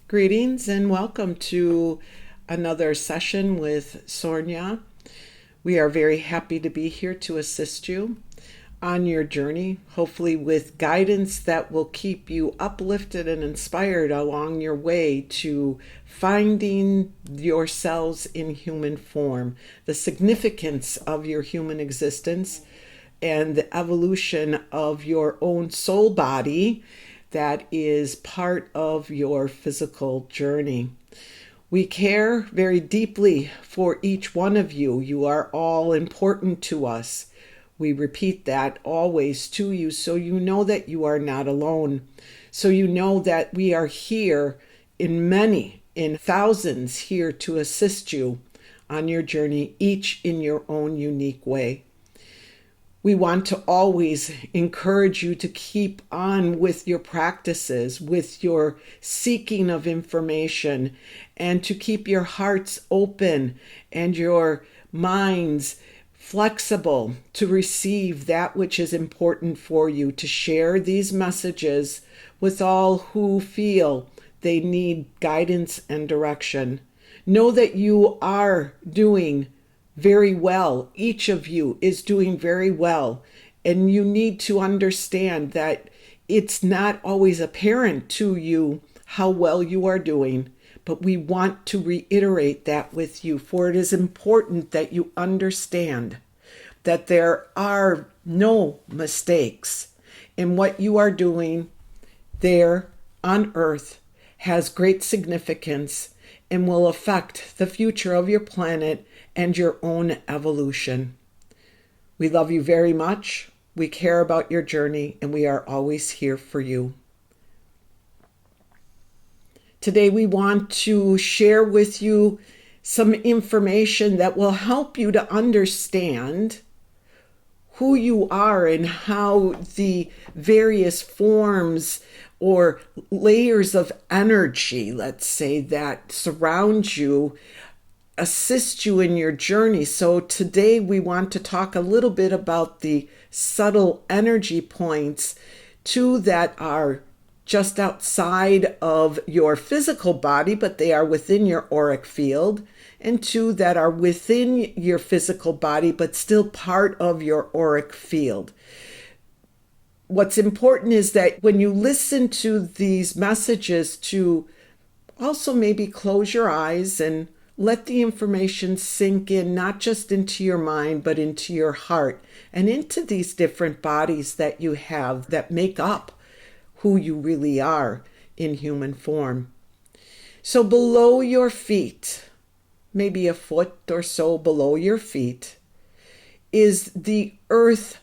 Greetings and welcome to another session with Sornia. We are very happy to be here to assist you on your journey, hopefully with guidance that will keep you uplifted and inspired along your way to finding yourselves in human form, the significance of your human existence, and the evolution of your own soul body that is part of your physical journey. We care very deeply for each one of you. You are all important to us. We repeat that always to you so you know that you are not alone. So you know that we are here in thousands here to assist you on your journey, each in your own unique way. We want to always encourage you to keep on with your practices, with your seeking of information, and to keep your hearts open and your minds flexible to receive that which is important for you, to share these messages with all who feel they need guidance and direction. Know that you are doing very well. Each of you is doing very well. And you need to understand that it's not always apparent to you how well you are doing, but we want to reiterate that with you, for it is important that you understand that there are no mistakes in what you are doing there on earth has great significance and will affect the future of your planet and your own evolution. We love you very much. We care about your journey, and we are always here for you. Today, we want to share with you some information that will help you to understand who you are and how the various forms or layers of energy, let's say, that surround you assist you in your journey. So today we want to talk a little bit about the subtle energy points, two that are just outside of your physical body, but they are within your auric field, and two that are within your physical body, but still part of your auric field. What's important is that when you listen to these messages, to also maybe close your eyes and let the information sink in, not just into your mind, but into your heart and into these different bodies that you have that make up who you really are in human form. So below your feet, maybe a foot or so below your feet, is the earth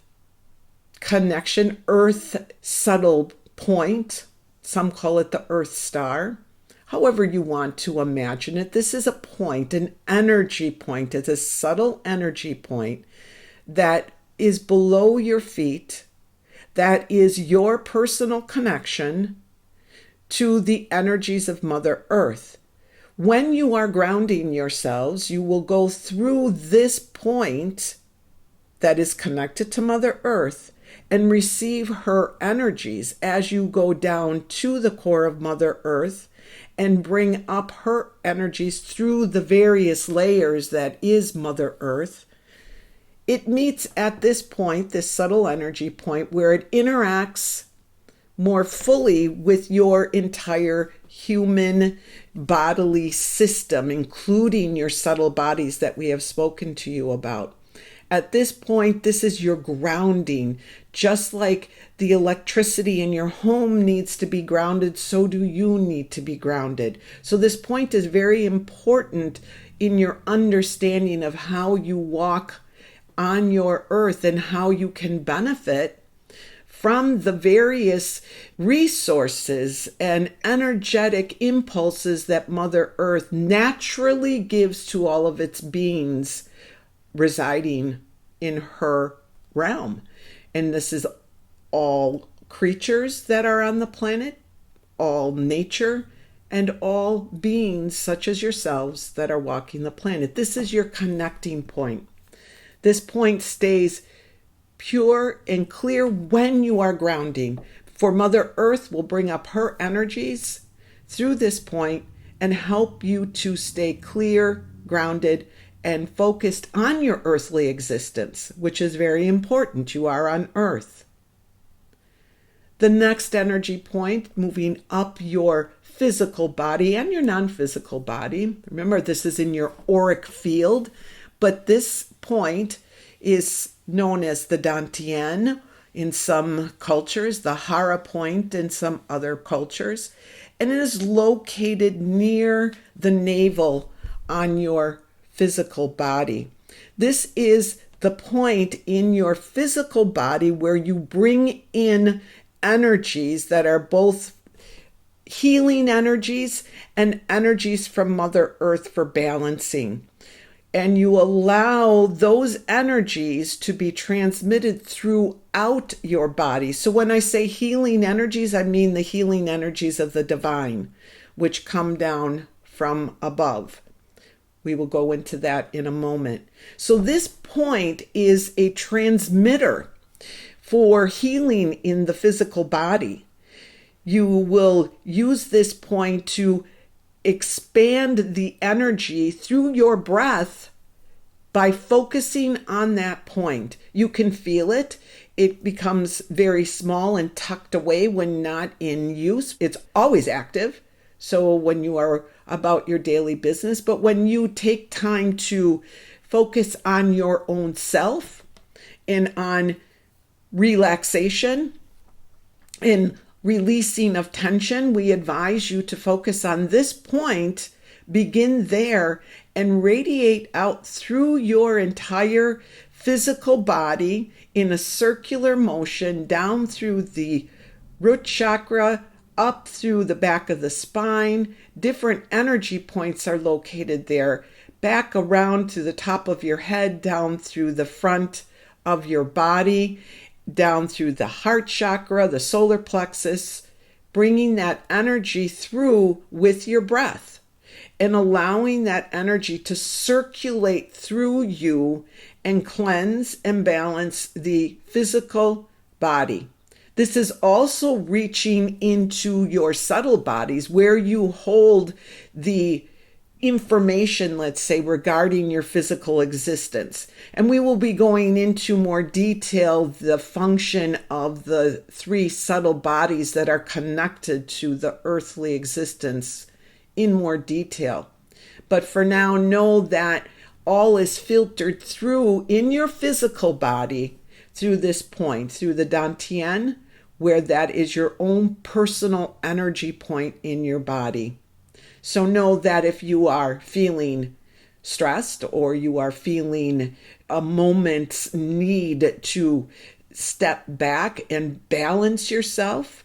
connection, earth subtle point. Some call it the earth star. However you want to imagine it, this is a point, an energy point. It's a subtle energy point that is below your feet, that is your personal connection to the energies of Mother Earth. When you are grounding yourselves, you will go through this point that is connected to Mother Earth and receive her energies as you go down to the core of Mother Earth and bring up her energies through the various layers that is Mother Earth. It meets at this point, this subtle energy point, where it interacts more fully with your entire human bodily system, including your subtle bodies that we have spoken to you about. At this point, this is your grounding. Just like the electricity in your home needs to be grounded, so do you need to be grounded. So this point is very important in your understanding of how you walk on your earth and how you can benefit from the various resources and energetic impulses that Mother Earth naturally gives to all of its beings residing in her realm. And this is all creatures that are on the planet, all nature, and all beings such as yourselves that are walking the planet. This is your connecting point. This point stays pure and clear when you are grounding. For Mother Earth will bring up her energies through this point and help you to stay clear, grounded, and focused on your earthly existence, which is very important. You are on earth. The next energy point, moving up your physical body and your non-physical body. Remember, this is in your auric field, but this point is known as the Dantian in some cultures, the Hara point in some other cultures, and it is located near the navel on your physical body. This is the point in your physical body where you bring in energies that are both healing energies and energies from Mother Earth for balancing. And you allow those energies to be transmitted throughout your body. So when I say healing energies, I mean the healing energies of the divine, which come down from above. We will go into that in a moment. So this point is a transmitter for healing in the physical body. You will use this point to expand the energy through your breath by focusing on that point. You can feel it. It becomes very small and tucked away when not in use. It's always active. So when you are about your daily business, but when you take time to focus on your own self and on relaxation and releasing of tension, we advise you to focus on this point, begin there, and radiate out through your entire physical body in a circular motion down through the root chakra, up through the back of the spine. Different energy points are located there, back around to the top of your head, down through the front of your body, down through the heart chakra, the solar plexus, bringing that energy through with your breath and allowing that energy to circulate through you and cleanse and balance the physical body. This is also reaching into your subtle bodies where you hold the information, let's say, regarding your physical existence. And we will be going into more detail the function of the three subtle bodies that are connected to the earthly existence in more detail. But for now, know that all is filtered through in your physical body through this point, through the Dantian, where that is your own personal energy point in your body. So know that if you are feeling stressed or you are feeling a moment's need to step back and balance yourself,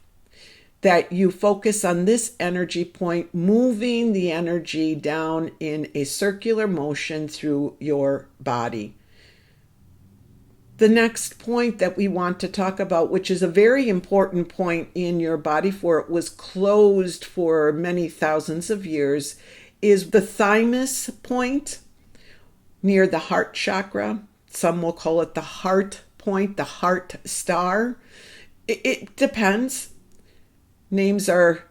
that you focus on this energy point, moving the energy down in a circular motion through your body. The next point that we want to talk about, which is a very important point in your body, for it was closed for many thousands of years, is the thymus point near the heart chakra. Some will call it the heart point, the heart star. It depends. Names are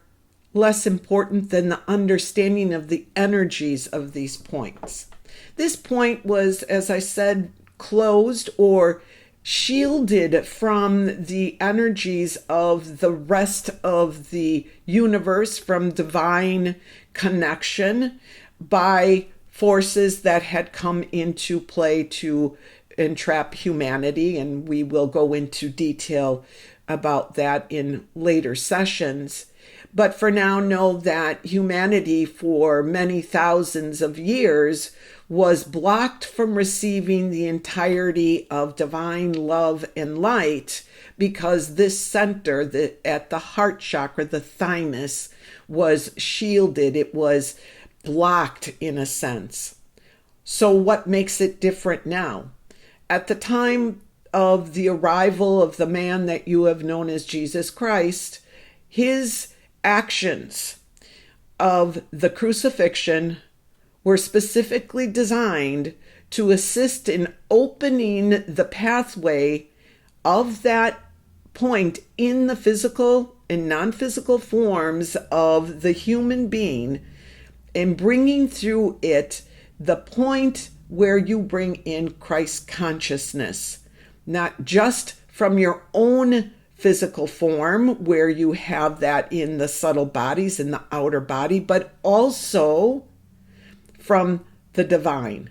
less important than the understanding of the energies of these points. This point was, as I said, closed or shielded from the energies of the rest of the universe, from divine connection, by forces that had come into play to entrap humanity. And we will go into detail about that in later sessions. But for now, know that humanity for many thousands of years was blocked from receiving the entirety of divine love and light because this center at the heart chakra, the thymus, was shielded. It was blocked in a sense. So what makes it different now? At the time of the arrival of the man that you have known as Jesus Christ, his actions of the crucifixion were specifically designed to assist in opening the pathway of that point in the physical and non-physical forms of the human being and bringing through it the point where you bring in Christ consciousness, not just from your own physical form where you have that in the subtle bodies in the outer body, but also from the divine.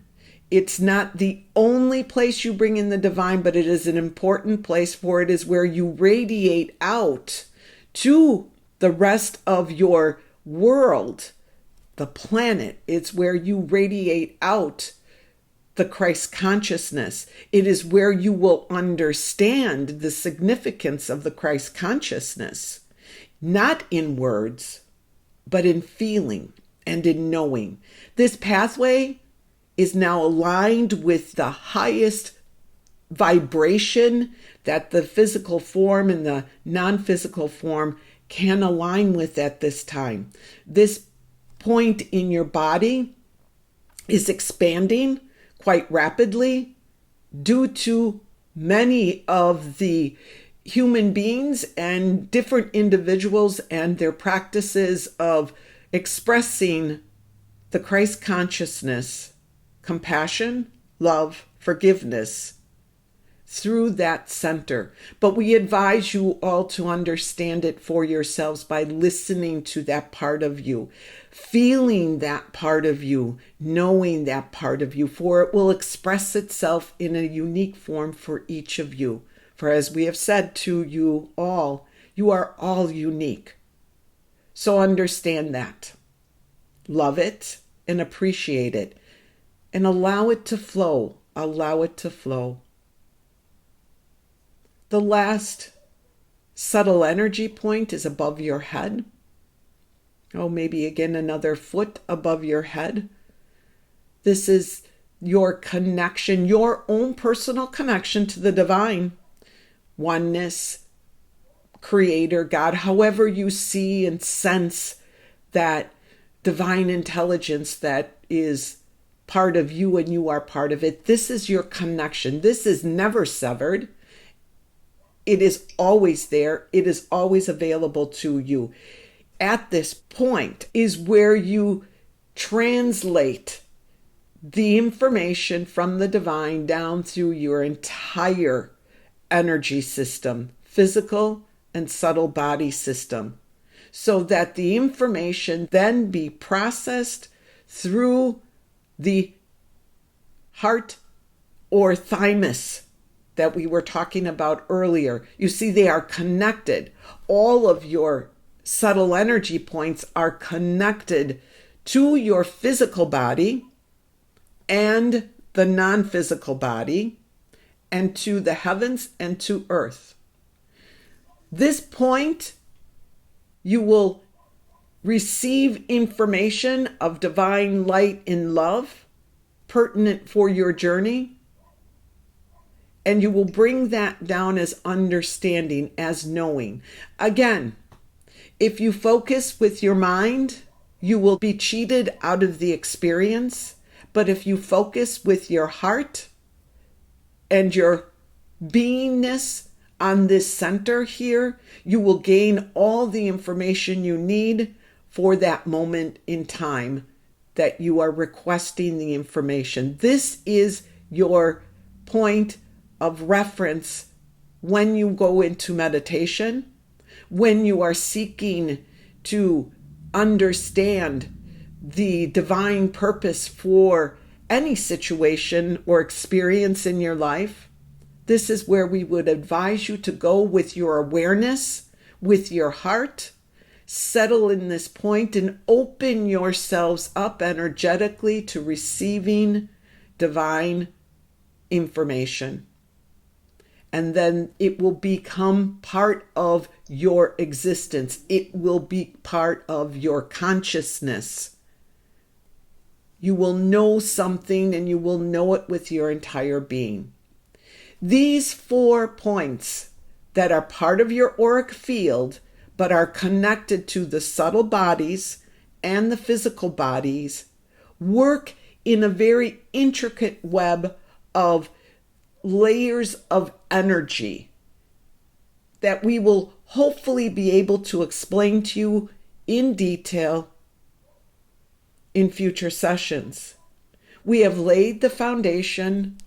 It's not the only place you bring in the divine, but it is an important place, for it is where you radiate out to the rest of your world, the planet. It's where you radiate out the Christ consciousness. It is where you will understand the significance of the Christ consciousness, not in words, but in feeling and in knowing. This pathway is now aligned with the highest vibration that the physical form and the non-physical form can align with at this time. This point in your body is expanding quite rapidly due to many of the human beings and different individuals and their practices of expressing the Christ consciousness, compassion, love, forgiveness through that center. But we advise you all to understand it for yourselves by listening to that part of you, feeling that part of you, knowing that part of you, for it will express itself in a unique form for each of you. For as we have said to you all, you are all unique. So understand that. Love it and appreciate it. And allow it to flow. Allow it to flow. The last subtle energy point is above your head. Oh, maybe again another foot above your head. This is your connection, your own personal connection to the divine, oneness, creator, God, however you see and sense that divine intelligence that is part of you and you are part of it. This is your connection. This is never severed. It is always there. It is always available to you. At this point is where you translate the information from the divine down through your entire energy system, physical and subtle body system, so that the information then be processed through the heart or thymus that we were talking about earlier. You see, they are connected. All of your subtle energy points are connected to your physical body and the non-physical body and to the heavens and to earth. This point, you will receive information of divine light and love pertinent for your journey. And you will bring that down as understanding, as knowing. Again, if you focus with your mind, you will be cheated out of the experience. But if you focus with your heart and your beingness on this center here, you will gain all the information you need for that moment in time that you are requesting the information. This is your point of reference when you go into meditation, when you are seeking to understand the divine purpose for any situation or experience in your life. This is where we would advise you to go with your awareness, with your heart. Settle in this point and open yourselves up energetically to receiving divine information. And then it will become part of your existence. It will be part of your consciousness. You will know something and you will know it with your entire being. These 4 points that are part of your auric field but are connected to the subtle bodies and the physical bodies work in a very intricate web of layers of energy that we will hopefully be able to explain to you in detail in future sessions. We have laid the foundation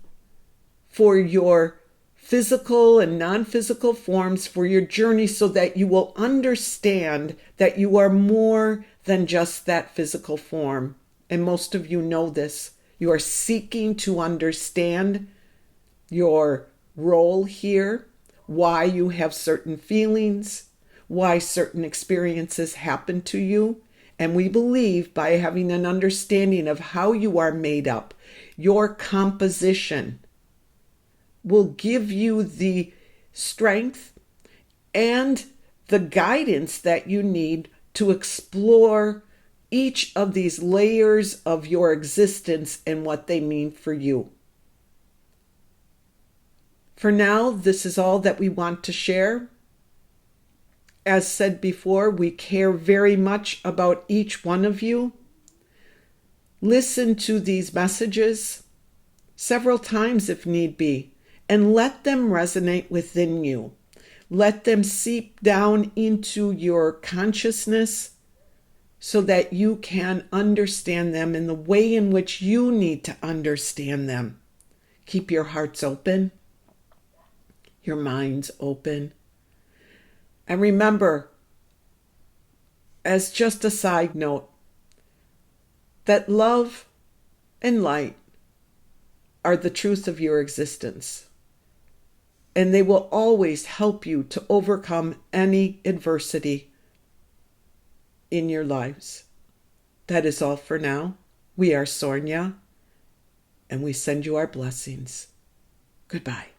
for your physical and non-physical forms for your journey so that you will understand that you are more than just that physical form. And most of you know this. You are seeking to understand your role here, why you have certain feelings, why certain experiences happen to you. And we believe by having an understanding of how you are made up, your composition will give you the strength and the guidance that you need to explore each of these layers of your existence and what they mean for you. For now, this is all that we want to share. As said before, we care very much about each one of you. Listen to these messages several times if need be, and let them resonate within you. Let them seep down into your consciousness so that you can understand them in the way in which you need to understand them. Keep your hearts open, your minds open. And remember, as just a side note, that love and light are the truth of your existence. And they will always help you to overcome any adversity in your lives. That is all for now. We are Sornia, and we send you our blessings. Goodbye.